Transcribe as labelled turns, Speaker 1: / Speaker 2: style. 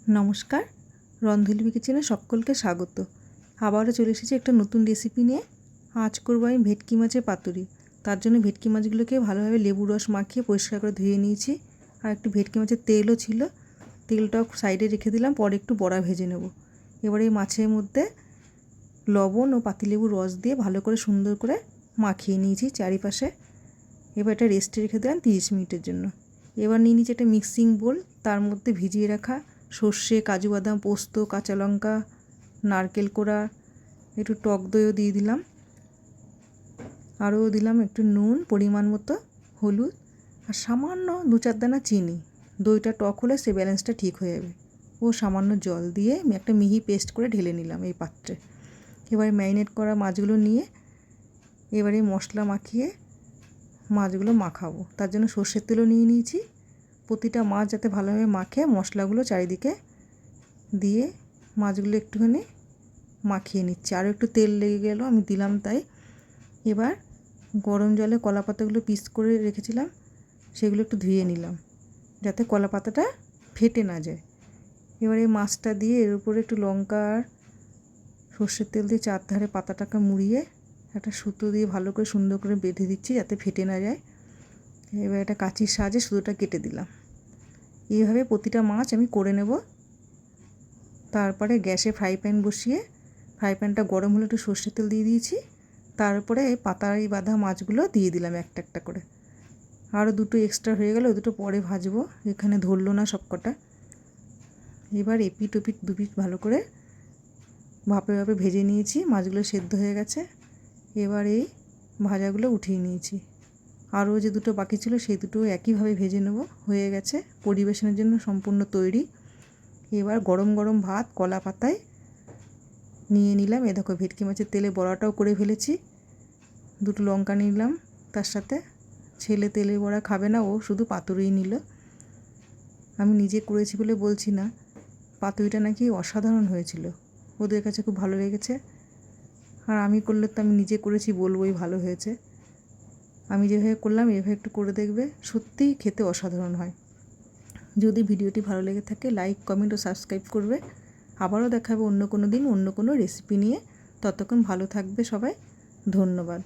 Speaker 1: নমস্কার, রন্ধলবি কিচেনে সকলকে স্বাগত। আবারও চলে এসেছি একটা নতুন রেসিপি নিয়ে। আজ করবো আমি ভেটকি মাছের পাতুরি। তার জন্য ভেটকি মাছগুলোকে ভালোভাবে লেবু রস মাখিয়ে পরিষ্কার করে ধুয়ে নিয়েছি। আর একটু ভেটকি মাছের তেলও ছিল, তেলটাও সাইডে রেখে দিলাম, পরে একটু বড়া ভেজে নেব। এবারে এই মাছের মধ্যে লবণ ও পাতিলেবুর রস দিয়ে ভালো করে সুন্দর করে মাখিয়ে নিয়েছি চারিপাশে। এবার এটা রেস্টে রেখে দিলাম 30 মিনিটের জন্য। এবার নিয়ে নিয়েছি একটা মিক্সিং বোল, তার মধ্যে ভিজিয়ে রাখা সর্ষে, কাজু বাদাম, পোস্ত, কাঁচা লঙ্কা, নারকেল কোড়া, একটু টক দইও দিয়ে দিলাম, আরও দিলাম একটু নুন, পরিমাণ মতো হলুদ, আর সামান্য 2-4 দানা চিনি। দইটা টক হলে সে ব্যালেন্সটা ঠিক হয়ে যাবে। ও সামান্য জল দিয়ে আমি একটা মিহি পেস্ট করে ঢেলে নিলাম এই পাত্রে। এবারে ম্যারিনেট করা মাছগুলো নিয়ে এবারে মশলা মাখিয়ে মাছগুলো মাখাবো। তার জন্য সর্ষের তেলও নিয়ে নিয়েছি। প্রতিটা মাছ যাতে ভালোভাবে মাখে মশলাগুলো চারিদিকে দিয়ে মাছগুলো একটুখানি মাখিয়ে নিচ্ছি। আরও একটু তেল লেগে গেল, আমি দিলাম তাই। এবার গরম জলে কলা পাতাগুলো পিস করে রেখেছিলাম সেগুলো একটু ধুয়ে নিলাম যাতে কলা পাতাটা ফেটে না যায়। এবার এই মাছটা দিয়ে এর উপরে একটু লঙ্কা আর সর্ষের তেল দিয়ে চারধারে পাতাটাকে মুড়িয়ে একটা সুতো দিয়ে ভালো করে সুন্দর করে বেঁধে দিচ্ছি যাতে ফেটে না যায়। এবার একটা কাঁচির সাহায্যে সুতোটা কেটে দিলাম। এইভাবে প্রতিটা মাছ আমি করে নেব। তারপরে গ্যাসে ফ্রাই প্যান বসিয়ে ফ্রাই প্যানটা গরম হলে একটু সর্ষের তেল দিয়ে দিয়েছি। তারপরে এই পাতায় বাঁধা মাছগুলো দিয়ে দিলাম একটা একটা করে। আরও দুটো এক্সট্রা হয়ে গেল, দুটো পরে ভাজবো, এখানে ধরলো না সব কটা। এবার এপিট ওপিট দুপিট ভালো করে ভাপে ভাপে ভেজে নিয়েছি, মাছগুলো সেদ্ধ হয়ে গেছে। এবার এই ভাজাগুলো উঠিয়ে নিয়েছি। আরও যে দুটো বাকি ছিল সেই দুটো একইভাবে ভেজে নেব। হয়ে গেছে, পরিবেশনের জন্য সম্পূর্ণ তৈরি। এবার গরম গরম ভাত কলা পাতায় নিয়ে নিলাম। এ দেখো ভেটকি মাছের তেলে বড়াটাও করে ফেলেছি। দুটো লঙ্কা নিলাম তার সাথে। ছেলে তেলে বড়া খাবে না, ও শুধু পাতুরিই নিল। আমি নিজে করেছি বলে বলছি না, পাতুরিটা নাকি অসাধারণ হয়েছিল, ওদের কাছে খুব ভালো লেগেছে। আর আমি করলে তো আমি নিজে করেছি বলবোই ভালো হয়েছে। আমি যেভাবে করলাম এভাবে একটু করে দেখবে, সত্যিই খেতে অসাধারণ হয়। যদি ভিডিওটি ভালো লেগে থাকে লাইক, কমেন্ট ও সাবস্ক্রাইব করবে। আবারও দেখাবো অন্য কোনো দিন অন্য কোনো রেসিপি নিয়ে। ততক্ষণ ভালো থাকবে সবাই। ধন্যবাদ।